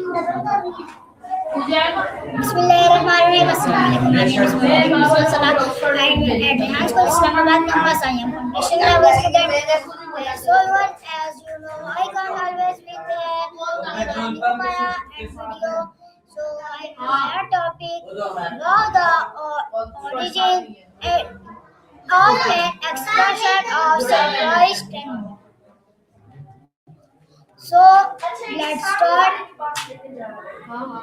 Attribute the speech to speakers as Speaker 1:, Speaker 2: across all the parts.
Speaker 1: Bismillahirrahmanirrahim. Assalamualaikum. My name is Muhammad Salah. I am at High School Islamabad campus. I am foundation level student. So everyone, as you know, I can't always with the new Maya and video. So our topic about the origin of an expression of surprise and so let's start. Hello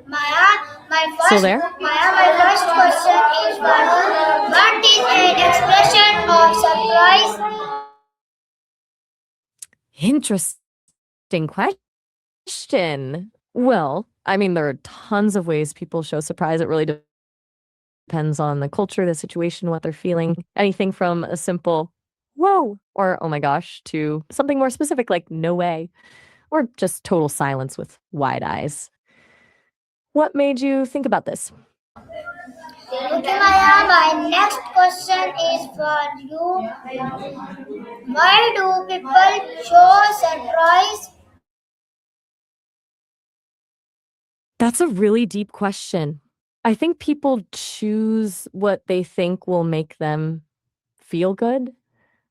Speaker 1: Maya,
Speaker 2: Still there?
Speaker 1: My first question is what is an expression of surprise?
Speaker 2: Interesting question. Well, I mean, there are tons of ways people show surprise. It really depends on the culture, the situation, what they're feeling. Anything from a simple whoa or oh my gosh to something more specific like no way or just total silence with wide eyes. What made you think about this?
Speaker 1: Okay, Maya, my next question is for you. Why do people show surprise?
Speaker 2: That's a really deep question. I think people choose what they think will make them feel good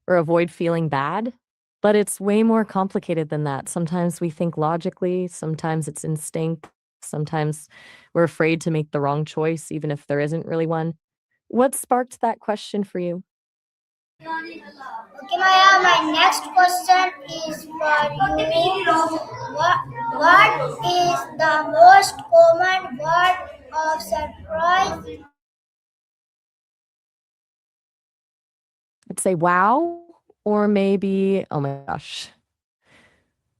Speaker 2: or avoid feeling bad, but it's way more complicated than that. Sometimes we think logically, sometimes it's instinct, sometimes we're afraid to make the wrong choice, even if there isn't really one. What sparked that question for you?
Speaker 1: Okay, Maya, my next question is for you. What is the most common word of surprise?
Speaker 2: I'd say wow, or maybe, oh my gosh.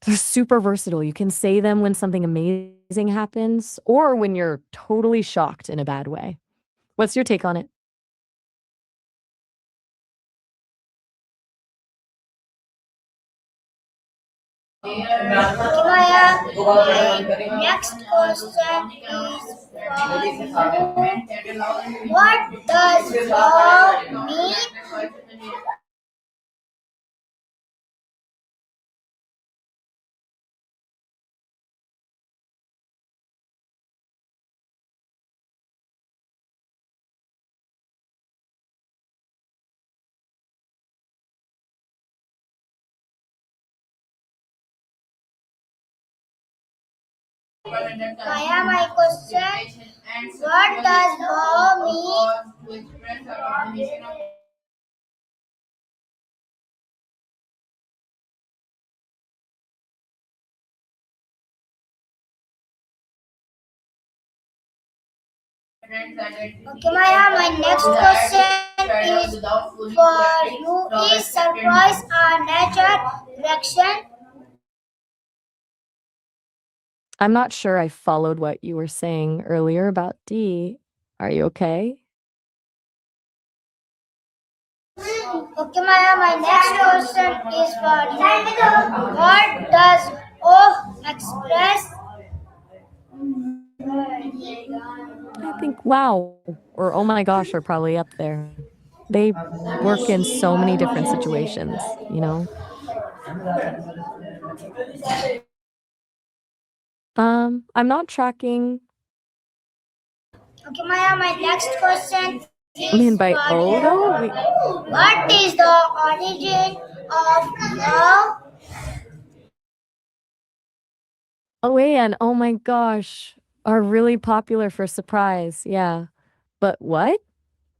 Speaker 2: They're super versatile. You can say them when something amazing happens or when you're totally shocked in a bad way. What's your take on it?
Speaker 1: Okay, Maya, my next question is for you. What does wow mean? Maya, my question. What does wow mean? Okay, Maya, my next question is for you. Is surprise a nature reaction?
Speaker 2: I'm not sure I followed what you were saying earlier about D. Are you okay?
Speaker 1: Okay, Maya, my next question is for you. What does O express?
Speaker 2: I think wow or oh my gosh are probably up there. They work in so many different situations, you know? I'm not tracking.
Speaker 1: Okay, Maya, my next question
Speaker 2: I
Speaker 1: is
Speaker 2: mean, by
Speaker 1: for
Speaker 2: O though, we,
Speaker 1: you. What is the origin of love?
Speaker 2: oh, and oh my gosh, are really popular for surprise. Yeah. But what?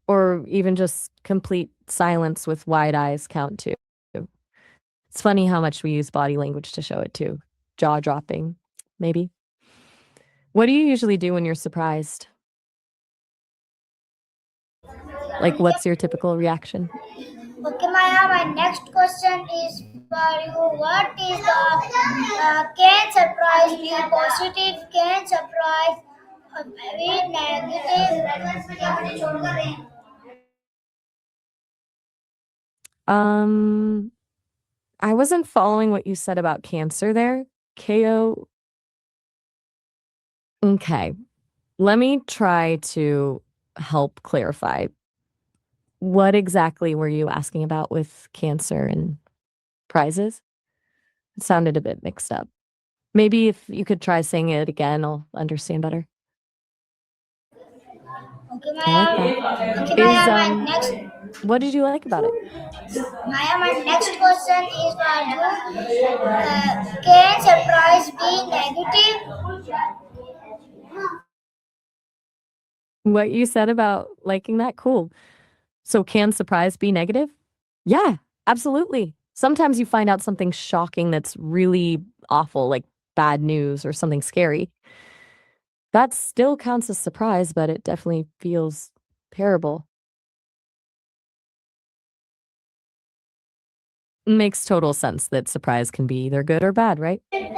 Speaker 2: Or even just complete silence with wide eyes count too. It's funny how much we use body language to show it too. Jaw dropping, maybe. What do you usually do when you're surprised? Like, what's your typical reaction?
Speaker 1: Okay, Maya, my next question is for you. What is the can surprise be positive? Can surprise be negative?
Speaker 2: Um, I wasn't following what you said about cancer there. KO Okay, let me try to help clarify. What exactly were you asking about with cancer and prizes? It sounded a bit mixed up. Maybe if you could try saying it again, I'll understand better.
Speaker 1: Okay,
Speaker 2: I like
Speaker 1: Maya.
Speaker 2: that.
Speaker 1: Okay,
Speaker 2: Is,
Speaker 1: Maya. My next,
Speaker 2: what did you like about it?
Speaker 1: Maya. My next question is for you. Can surprise be negative?
Speaker 2: What you said about liking that? Cool. So can surprise be negative? Yeah, absolutely. Sometimes you find out something shocking that's really awful, like bad news or something scary. That still counts as surprise, but it definitely feels terrible. Makes total sense that surprise can be either good or bad, right?
Speaker 1: Okay,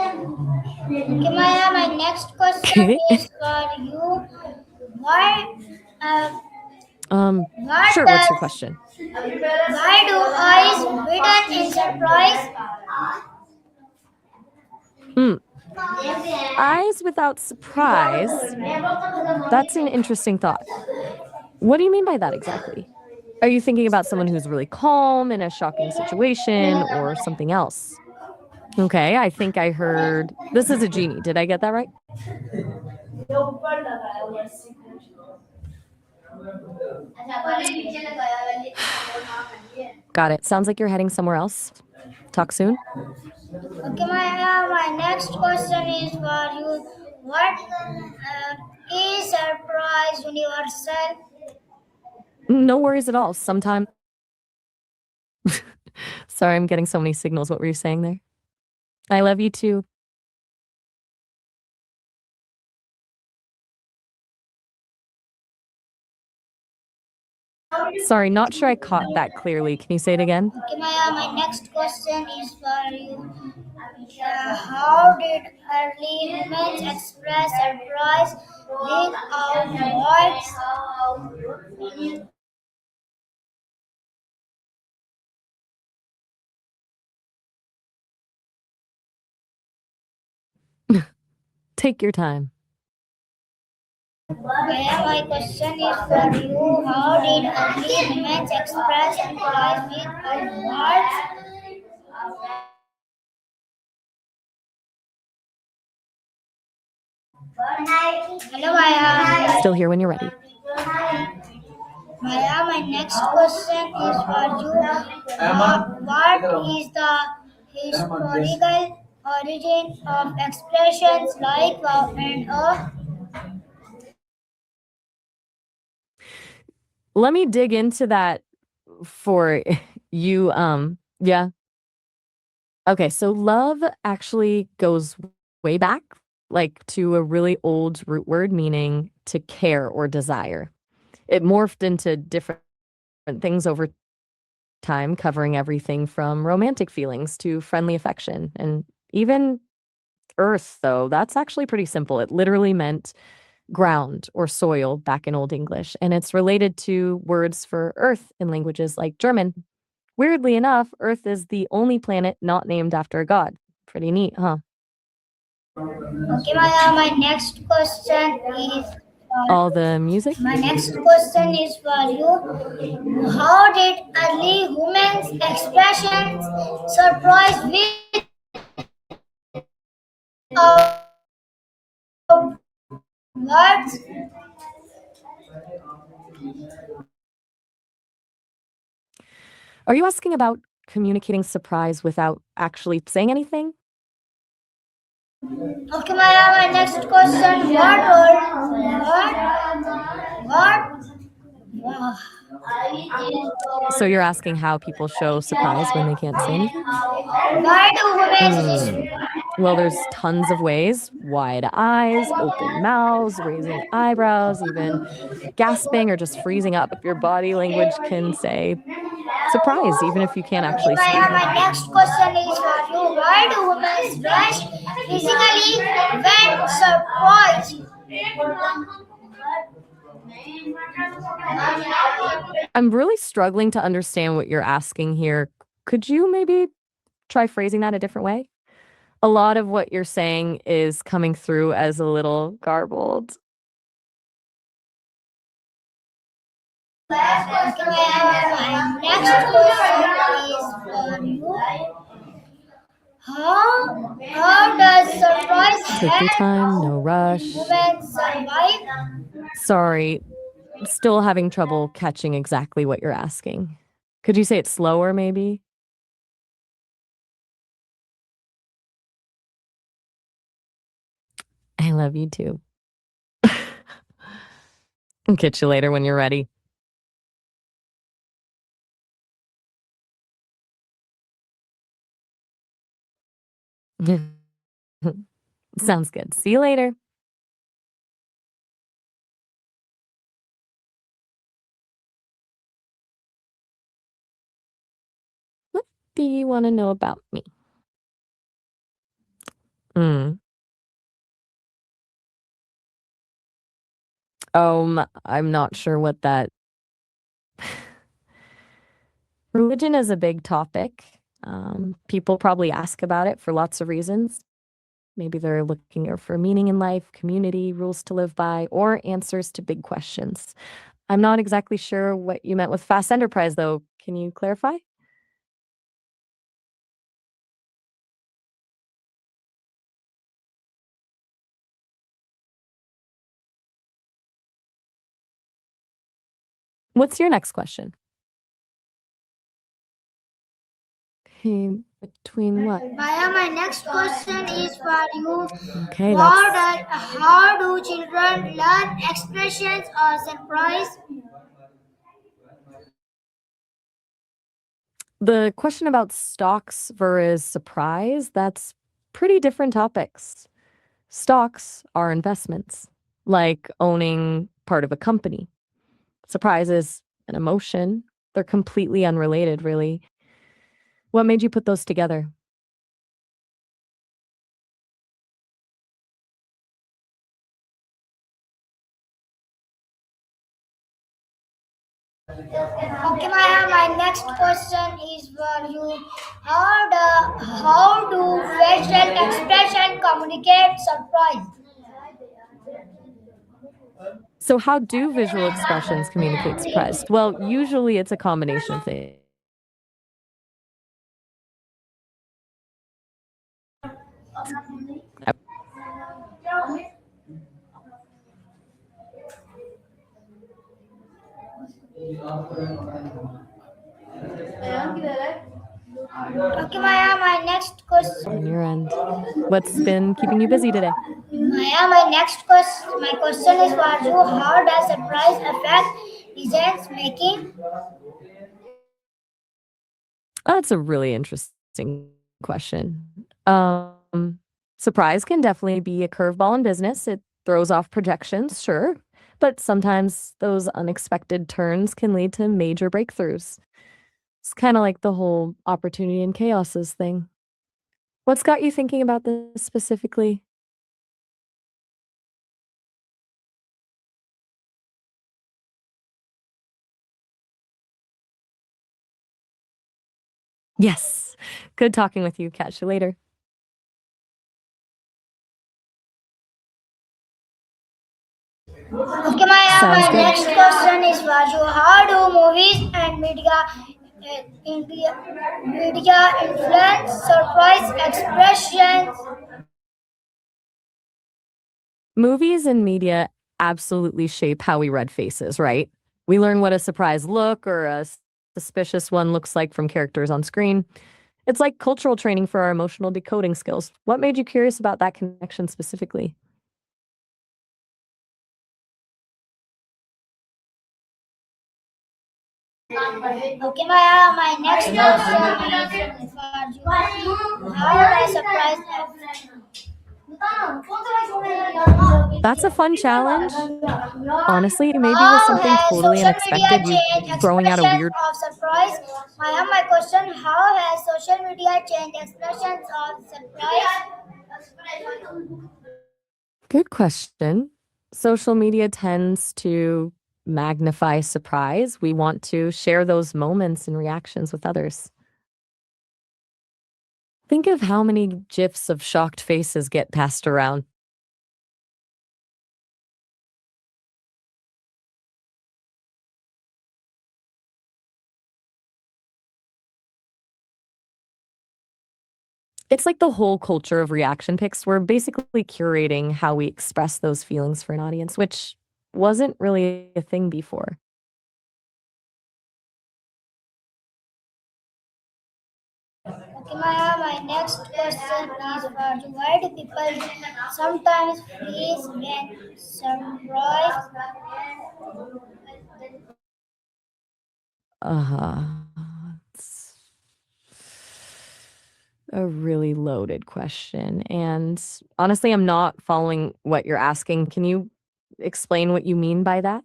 Speaker 1: Maya. My next question is for you. Why? Uh, what
Speaker 2: Sure, what's your
Speaker 1: does?
Speaker 2: question?
Speaker 1: Why do eyes widen in surprise?
Speaker 2: Hmm. Eyes without surprise. That's an interesting thought. What do you mean by that exactly? Are you thinking about someone who's really calm in a shocking situation or something else? Okay, I think I heard this is a genie. Did I get that right? Got it. Sounds like you're heading somewhere else. Talk soon.
Speaker 1: Okay, my next question is for you. What is surprise universal?
Speaker 2: No worries at all. Sometime. Sorry, I'm getting so many signals. What were you saying there? I love you too. Sorry, not sure I caught that clearly. Can you say it again?
Speaker 1: Okay, my next question is for you. How did early humans express surprise without words?
Speaker 2: Take your time.
Speaker 1: My question is for you. How did early humans express surprise without words? Hello, Maya.
Speaker 2: Still here when you're ready.
Speaker 1: Maya, my next question is for you. What is the historical origin of expressions like wow and
Speaker 2: Let me dig into that for you. Yeah. Okay, so love actually goes way back, like to a really old root word meaning to care or desire. It morphed into different things over time, covering everything from romantic feelings to friendly affection. And even earth, though, that's actually pretty simple. It literally meant ground or soil back in Old English, and it's related to words for earth in languages like German. Weirdly enough, Earth is the only planet not named after a god. Pretty neat, huh?
Speaker 1: okay, Maya, my next question is
Speaker 2: All the music?
Speaker 1: my next question is for you. How did early humans expressions surprise without words?
Speaker 2: Are you asking about communicating surprise without actually saying anything?
Speaker 1: Okay, Maya, my next question. What?
Speaker 2: So you're asking how people show surprise when they can't say anything?
Speaker 1: Why do
Speaker 2: Hmm.
Speaker 1: humans
Speaker 2: Well, there's tons of ways. Wide eyes, open mouths, raising eyebrows, even gasping or just freezing up. Your body language can say surprise, even if you can't
Speaker 1: okay,
Speaker 2: actually
Speaker 1: Maya,
Speaker 2: speak.
Speaker 1: my next question is for you. Why do humans rush physically when surprised?
Speaker 2: I'm really struggling to understand what you're asking here. Could you maybe try phrasing that a different way? A lot of what you're saying is coming through as a little garbled.
Speaker 1: Okay, my next question is for you. How does surprise
Speaker 2: Take your
Speaker 1: help
Speaker 2: time, no rush.
Speaker 1: women survive?
Speaker 2: Sorry, still having trouble catching exactly what you're asking. Could you say it slower, maybe? I love you too. I'll catch you later when you're ready. Sounds good. See you later. What do you want to know about me? Mm. I'm not sure what that. Religion is a big topic. People probably ask about it for lots of reasons. Maybe they're looking for meaning in life, community, rules to live by, or answers to big questions. I'm not exactly sure what you meant with fast enterprise, though. Can you clarify? What's your next question? Okay, between what?
Speaker 1: Maya, my next question is for you.
Speaker 2: Okay, that's
Speaker 1: How do children learn expressions or surprise?
Speaker 2: the question about stocks versus surprise. That's pretty different topics. Stocks are investments, like owning part of a company. Surprise is an emotion. They're completely unrelated, really. What made you put those together?
Speaker 1: Okay, Maya, my next question is for you. How do facial expression communicate surprise?
Speaker 2: So, how do visual expressions communicate surprise? Well, usually it's a combination of things.
Speaker 1: Okay, Maya, my next question.
Speaker 2: On your end. What's been keeping you busy today?
Speaker 1: Maya, my question is for you. How does surprise affect decision making?
Speaker 2: That's a really interesting question. Surprise can definitely be a curveball in business. It throws off projections, sure, but sometimes those unexpected turns can lead to major breakthroughs. It's kind of like the whole opportunity and chaoses thing. What's got you thinking about this specifically? Yes. Good talking with you. Catch you later.
Speaker 1: Okay, Maya,
Speaker 2: Sounds
Speaker 1: my
Speaker 2: good.
Speaker 1: next question is for you. How do movies and media influence surprise expressions?
Speaker 2: Movies and media absolutely shape how we read faces, right? We learn what a surprise look or a suspicious one looks like from characters on screen. It's like cultural training for our emotional decoding skills. What made you curious about that connection specifically?
Speaker 1: Okay, my next question is for you. How does surprise
Speaker 2: That's a fun challenge. Honestly, maybe with
Speaker 1: How
Speaker 2: something
Speaker 1: has
Speaker 2: totally
Speaker 1: social media
Speaker 2: unexpected, you
Speaker 1: changed
Speaker 2: throwing out a
Speaker 1: expressions
Speaker 2: weird.
Speaker 1: of surprise? My question: how has social media changed expressions of surprise?
Speaker 2: Good question. Social media tends to magnify surprise. We want to share those moments and reactions with others. Think of how many GIFs of shocked faces get passed around. It's like the whole culture of reaction pics. We're basically curating how we express those feelings for an audience, which wasn't really a thing before.
Speaker 1: Okay, Maya, my next question is for you. Why do people sometimes freeze when surprised?
Speaker 2: It's a really loaded question. And honestly, I'm not following what you're asking. Can you explain what you mean by that?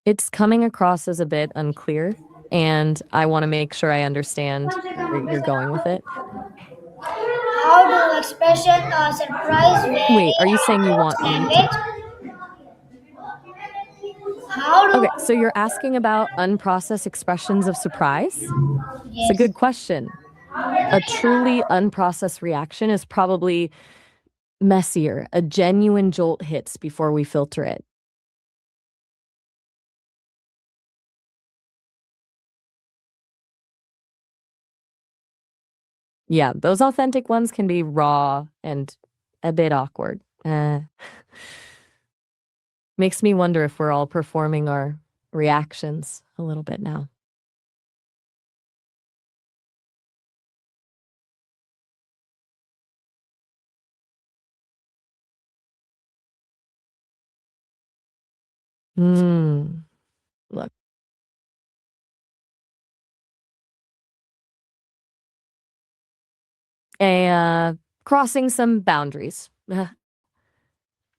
Speaker 2: It's coming across as a bit unclear, and I want to make sure I understand where you're going with it.
Speaker 1: How do expression or surprise vary
Speaker 2: Wait, are you saying you
Speaker 1: across
Speaker 2: want me to?
Speaker 1: language? How
Speaker 2: Okay,
Speaker 1: do
Speaker 2: so you're asking about unprocessed expressions of surprise? It's a
Speaker 1: yes?
Speaker 2: good question. A truly unprocessed reaction is probably messier. A genuine jolt hits before we filter it. Yeah, those authentic ones can be raw and a bit awkward. Makes me wonder if we're all performing our reactions a little bit now. Hmm. Look, crossing some boundaries.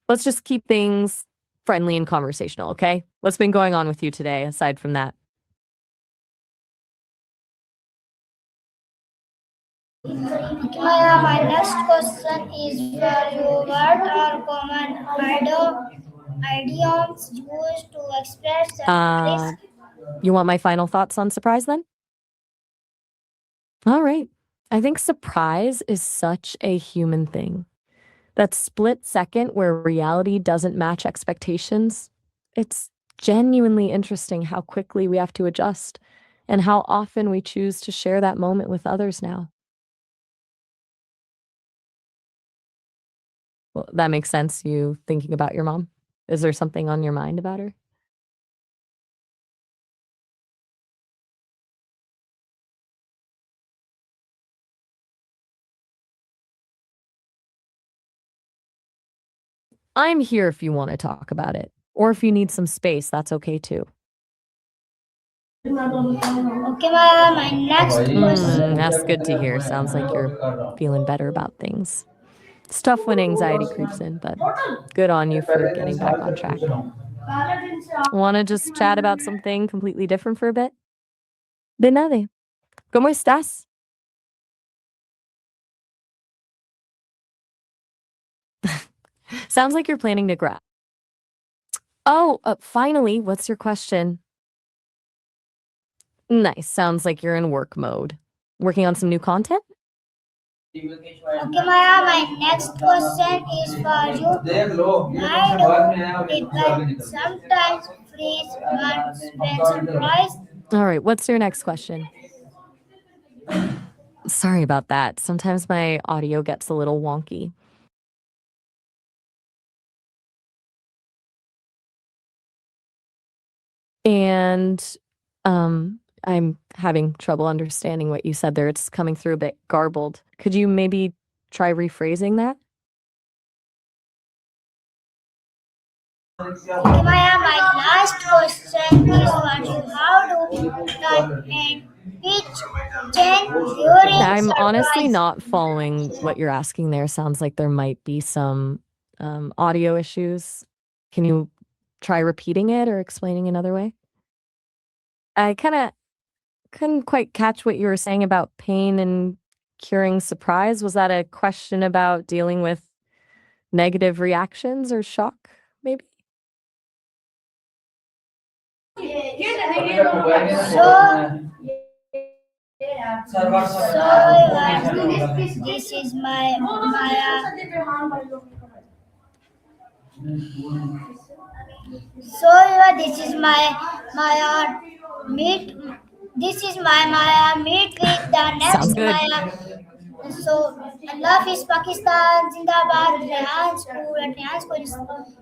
Speaker 2: Let's just keep things friendly and conversational, okay? What's been going on with you today aside from that?
Speaker 1: Okay, Maya, my next question is for you. What are common idioms used to express
Speaker 2: Uh,
Speaker 1: surprise?
Speaker 2: you want my final thoughts on surprise then? All right. I think surprise is such a human thing. That split second where reality doesn't match expectations, it's genuinely interesting how quickly we have to adjust and how often we choose to share that moment with others now. Well, that makes sense, you thinking about your mom. Is there something on your mind about her? I'm here if you want to talk about it. Or if you need some space, that's okay too.
Speaker 1: Okay, Maya, my next question.
Speaker 2: That's good to hear. Sounds like you're feeling better about things. It's tough when anxiety creeps in, but good on you for getting back on track. Want to just chat about something completely different for a bit? De nada. ¿Cómo estás? Sounds like you're planning to grab. Oh, finally, what's your question? Nice. Sounds like you're in work mode. Working on some new content?
Speaker 1: Okay, Maya, my next question is for you. Why do people sometimes freeze when surprised?
Speaker 2: All right, what's your next question? Sorry about that. Sometimes my audio gets a little wonky. And I'm having trouble understanding what you said there. It's coming through a bit garbled. Could you maybe try rephrasing that?
Speaker 1: Okay, Maya, my last question is for you. How do tone and pitch change during
Speaker 2: I'm honestly
Speaker 1: surprise?
Speaker 2: not following what you're asking there. Sounds like there might be some audio issues. Can you try repeating it or explaining another way? I kind of couldn't quite catch what you were saying about pain and curing surprise. Was that a question about dealing with negative reactions or shock, maybe?
Speaker 1: So, So this is this is my meet. This is my meet with the
Speaker 2: Sounds
Speaker 1: next
Speaker 2: good.
Speaker 1: Maya. So love is Pakistan. Zindabad. Rehan school. At Rehan school.